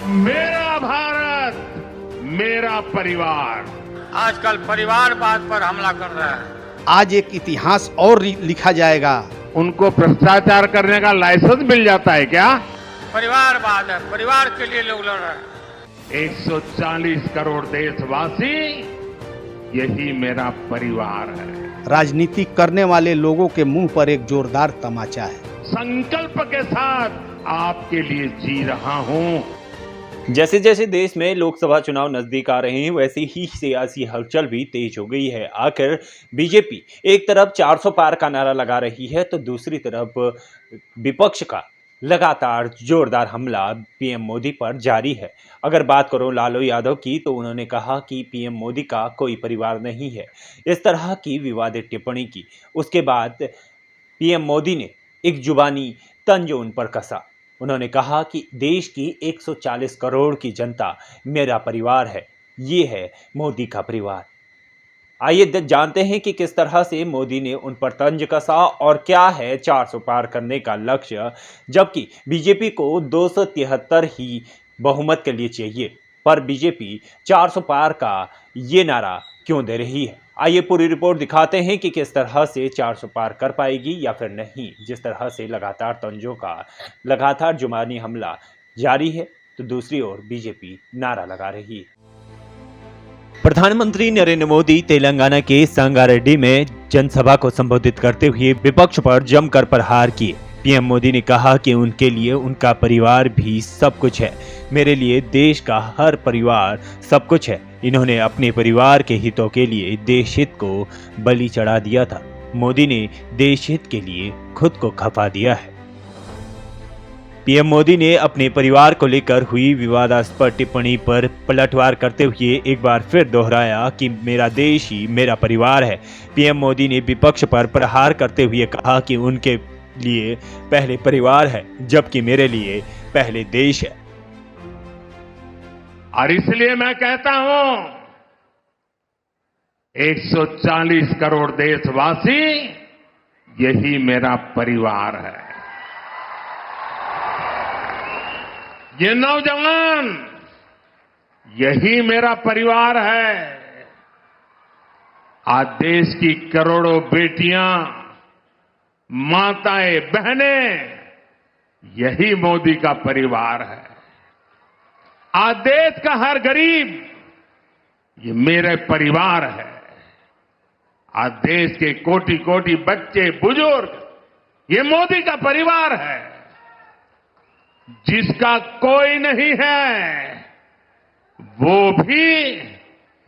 मेरा भारत, मेरा परिवार। आजकल परिवारवाद पर हमला कर रहा है। आज एक इतिहास और लिखा जाएगा। उनको भ्रष्टाचार करने का लाइसेंस मिल जाता है क्या? परिवारवाद है, परिवार के लिए लोग लड़ रहे हैं। 140 करोड़ देशवासी, यही मेरा परिवार है। राजनीति करने वाले लोगों के मुंह पर एक जोरदार तमाचा है। संकल्प के साथ आपके लिए जी रहा हूं। जैसे जैसे देश में लोकसभा चुनाव नजदीक आ रहे हैं, वैसे ही सियासी हलचल भी तेज हो गई है। आखिर बीजेपी एक तरफ 400 पार का नारा लगा रही है, तो दूसरी तरफ विपक्ष का लगातार जोरदार हमला पीएम मोदी पर जारी है। अगर बात करूं लालू यादव की, तो उन्होंने कहा कि पीएम मोदी का कोई परिवार नहीं है, इस तरह की विवादित टिप्पणी की। उसके बाद पीएम मोदी ने एक जुबानी तंज उन पर कसा। उन्होंने कहा कि देश की 140 करोड़ की जनता मेरा परिवार है, ये है मोदी का परिवार। आइए जानते हैं कि किस तरह से मोदी ने उन पर तंज कसा और क्या है 400 पार करने का लक्ष्य, जबकि बीजेपी को 273 ही बहुमत के लिए चाहिए, पर बीजेपी 400 पार का ये नारा क्यों दे रही है। आइए पूरी रिपोर्ट दिखाते हैं कि किस तरह से 400 पार कर पाएगी या फिर नहीं। जिस तरह से लगातार तंजों का लगातार जुबानी हमला जारी है, तो दूसरी ओर बीजेपी नारा लगा रही है। प्रधानमंत्री नरेंद्र मोदी तेलंगाना के संगारेड्डी में जनसभा को संबोधित करते हुए विपक्ष पर जमकर प्रहार किए। पीएम मोदी ने कहा कि उनके लिए उनका परिवार भी सब कुछ है। मेरे लिए देश का हर परिवार सब कुछ है। इन्होंने अपने परिवार के हितों के लिए देश हित को बलि चढ़ा दिया था। मोदी ने देश हित के लिए खुद को खपा दिया है। पीएम मोदी ने अपने परिवार को लेकर हुई विवादास्पद टिप्पणी पर पलटवार करते हुए एक बार फिर दोहराया कि मेरा देश ही मेरा परिवार है। पीएम मोदी ने विपक्ष पर प्रहार करते हुए कहा कि उनके लिए पहले परिवार है, जबकि मेरे लिए पहले देश है। और इसलिए मैं कहता हूं, 140 करोड़ देशवासी, यही मेरा परिवार है। ये नौजवान, यही मेरा परिवार है। आज देश की करोड़ों बेटियां, माताएं, बहनें, यही मोदी का परिवार है। आज देश का हर गरीब, ये मेरे परिवार है। आज देश के कोटि कोटि बच्चे, बुजुर्ग, ये मोदी का परिवार है। जिसका कोई नहीं है, वो भी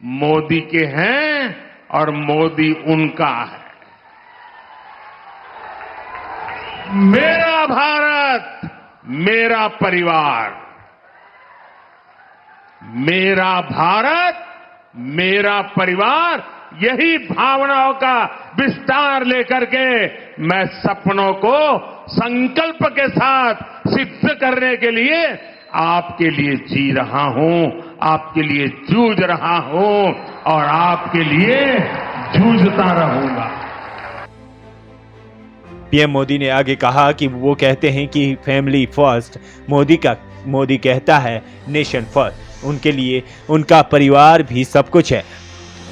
मोदी के हैं और मोदी उनका है। मेरा भारत, मेरा परिवार। मेरा भारत, मेरा परिवार, यही भावनाओं का विस्तार लेकर के मैं सपनों को संकल्प के साथ सिद्ध करने के लिए आपके लिए जी रहा हूं, आपके लिए जूझ रहा हूं और आपके लिए जूझता रहूंगा। पीएम मोदी ने आगे कहा कि वो कहते हैं कि फैमिली फर्स्ट, मोदी कहता है नेशन फर्स्ट। उनके लिए उनका परिवार भी सब कुछ है।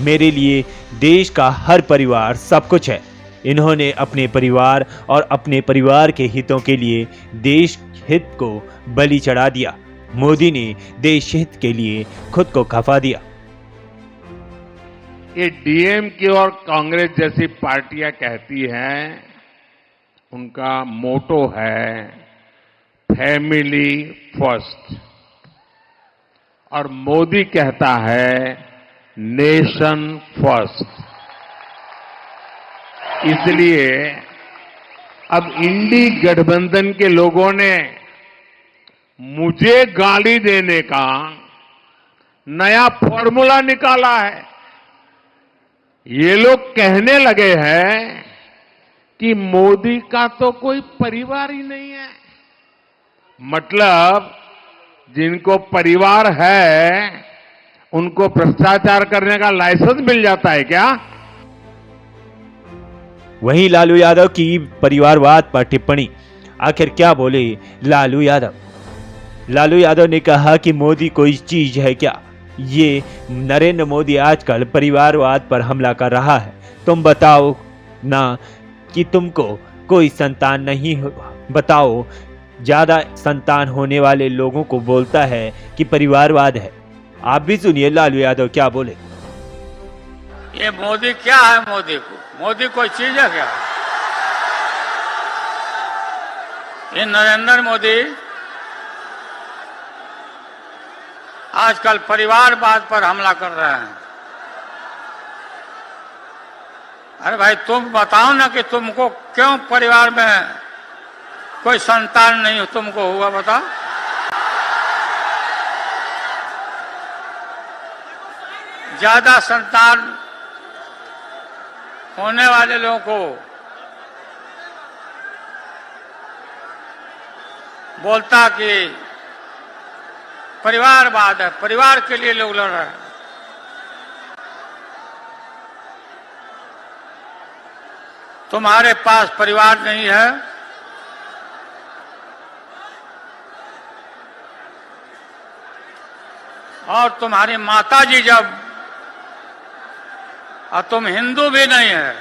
मेरे लिए देश का हर परिवार सब कुछ है। इन्होंने अपने परिवार और अपने परिवार के हितों के लिए देश हित को बलि चढ़ा दिया। मोदी ने देश हित के लिए खुद को खपा दिया। ये डीएमके और कांग्रेस जैसी पार्टियां कहती हैं, उनका मोटो है फैमिली फर्स्ट, और मोदी कहता है नेशन फर्स्ट। इसलिए अब इंडी गठबंधन के लोगों ने मुझे गाली देने का नया फॉर्मूला निकाला है। ये लोग कहने लगे हैं कि मोदी का तो कोई परिवार ही नहीं है। मतलब जिनको परिवार है, उनको भ्रष्टाचार करने का लाइसेंस मिल जाता है क्या? वहीं लालू यादव की परिवारवाद पर टिप्पणी। आखिर क्या बोले लालू यादव? लालू यादव ने कहा कि मोदी कोई चीज है क्या? ये नरेंद्र मोदी आजकल परिवारवाद पर हमला कर रहा है। तुम बताओ ना कि तुमको कोई संतान नहीं बताओ, ज्यादा संतान होने वाले लोगों को बोलता है कि परिवारवाद है। आप भी सुनिए लालू यादव क्या बोले। ये मोदी क्या है? मोदी कोई चीज है क्या? ये नरेंद्र मोदी आजकल परिवारवाद पर हमला कर रहे हैं। अरे भाई तुम बताओ ना कि तुमको क्यों परिवार में कोई संतान नहीं तुमको हुआ, बताओ। ज्यादा संतान होने वाले लोगों को बोलता कि परिवारवाद है, परिवार के लिए लोग लड़ रहे हैं। तुम्हारे पास परिवार नहीं है, और तुम्हारी माताजी जब, और तुम हिंदू भी नहीं है।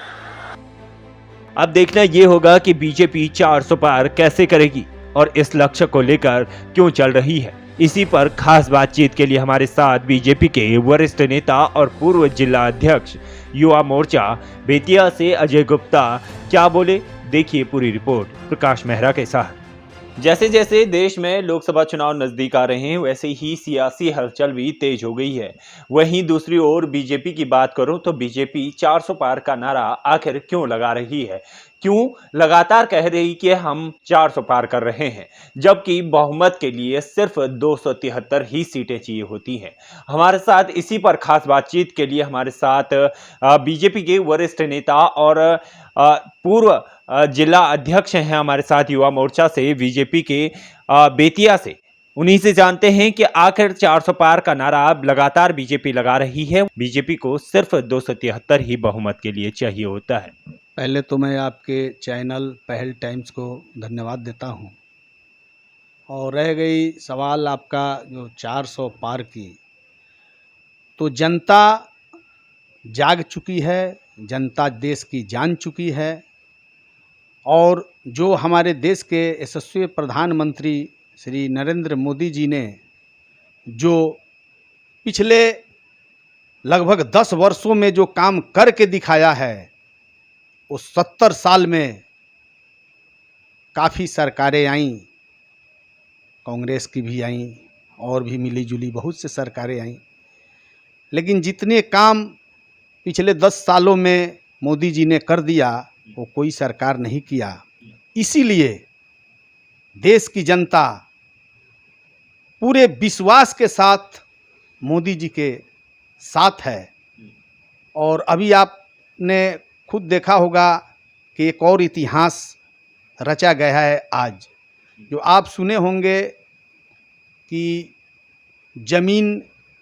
अब देखना ये होगा कि बीजेपी 400 पार कैसे करेगी और इस लक्ष्य को लेकर क्यों चल रही है। इसी पर खास बातचीत के लिए हमारे साथ बीजेपी के वरिष्ठ नेता और पूर्व जिला अध्यक्ष युवा मोर्चा बेतिया से अजय गुप्ता क्या बोले, देखिए पूरी रिपोर्ट प्रकाश मेहरा के साथ। जैसे जैसे देश में लोकसभा चुनाव नजदीक आ रहे हैं वैसे ही सियासी हलचल भी तेज हो गई है। वहीं दूसरी ओर बीजेपी की बात करूं तो बीजेपी 400 पार का नारा आखिर क्यों लगा रही है, क्यों लगातार कह रही कि हम 400 पार कर रहे हैं, जबकि बहुमत के लिए सिर्फ 273 ही सीटें चाहिए होती हैं। हमारे साथ इसी पर खास बातचीत के लिए हमारे साथ बीजेपी के वरिष्ठ नेता और पूर्व जिला अध्यक्ष हैं हमारे साथ युवा मोर्चा से, बीजेपी के बेतिया से। उन्हीं से जानते हैं कि आखिर 400 पार का नारा लगातार बीजेपी लगा रही है। बीजेपी को सिर्फ 273 ही बहुमत के लिए चाहिए होता है। पहले तो मैं आपके चैनल पहल टाइम्स को धन्यवाद देता हूं। और रह गई सवाल आपका जो 400 पार की, तो जनता जाग चुकी है, जनता देश की जान चुकी है। और जो हमारे देश के यशस्वी प्रधानमंत्री श्री नरेंद्र मोदी जी ने जो पिछले लगभग 10 वर्षों में जो काम करके दिखाया है, वो 70 साल में काफ़ी सरकारें आईं, कांग्रेस की भी आईं और भी मिली जुली बहुत से सरकारें आईं, लेकिन जितने काम पिछले 10 सालों में मोदी जी ने कर दिया वो कोई सरकार नहीं किया। इसीलिए देश की जनता पूरे विश्वास के साथ मोदी जी के साथ है। और अभी आपने खुद देखा होगा कि एक और इतिहास रचा गया है आज, जो आप सुने होंगे कि ज़मीन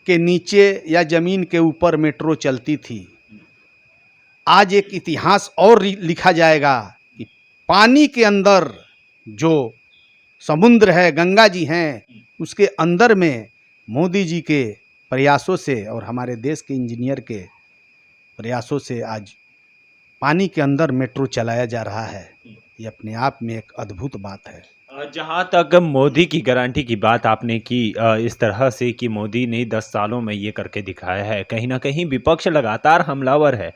के नीचे या ज़मीन के ऊपर मेट्रो चलती थी। आज एक इतिहास और लिखा जाएगा कि पानी के अंदर जो समुद्र है, गंगा जी हैं, उसके अंदर में मोदी जी के प्रयासों से और हमारे देश के इंजीनियर के प्रयासों से आज पानी के अंदर मेट्रो चलाया जा रहा है। ये अपने आप में एक अद्भुत बात है। जहाँ तक मोदी की गारंटी की बात आपने की इस तरह से कि मोदी ने 10 सालों में ये करके दिखाया है, कहीं ना कहीं विपक्ष लगातार हमलावर है।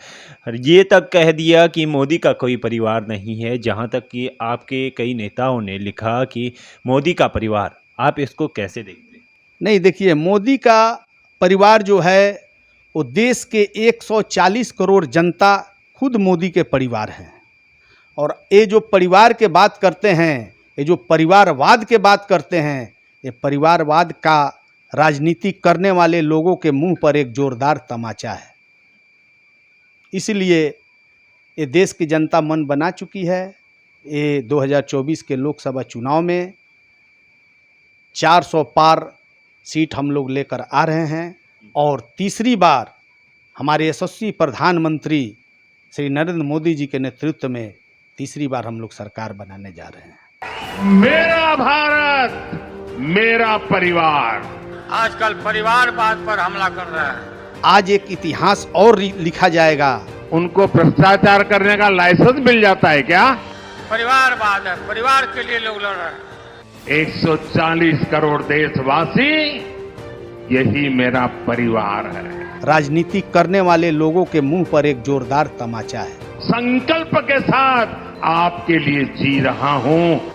ये तक कह दिया कि मोदी का कोई परिवार नहीं है, जहाँ तक कि आपके कई नेताओं ने लिखा कि मोदी का परिवार। आप इसको कैसे देखते हैं? नहीं, देखिए, मोदी का परिवार जो है वो देश के 140 करोड़ जनता खुद मोदी के परिवार हैं। और ये जो परिवार के बात करते हैं, ये जो परिवारवाद के बात करते हैं, ये परिवारवाद का राजनीति करने वाले लोगों के मुंह पर एक जोरदार तमाचा है। इसलिए ये देश की जनता मन बना चुकी है। ये 2024 के लोकसभा चुनाव में 400 पार सीट हम लोग लेकर आ रहे हैं और तीसरी बार हमारे यशस्वी प्रधानमंत्री श्री नरेंद्र मोदी जी के नेतृत्व में तीसरी बार हम लोग सरकार बनाने जा रहे हैं। मेरा भारत मेरा परिवार। आजकल परिवारवाद पर हमला कर रहा है। आज एक इतिहास और लिखा जाएगा। उनको भ्रष्टाचार करने का लाइसेंस मिल जाता है क्या? परिवारवाद है, परिवार के लिए लोग लड़ रहे हैं। 140 करोड़ देशवासी, यही मेरा परिवार है। राजनीति करने वाले लोगों के मुंह पर एक जोरदार तमाचा है। संकल्प के साथ आपके लिए जी रहा हूं।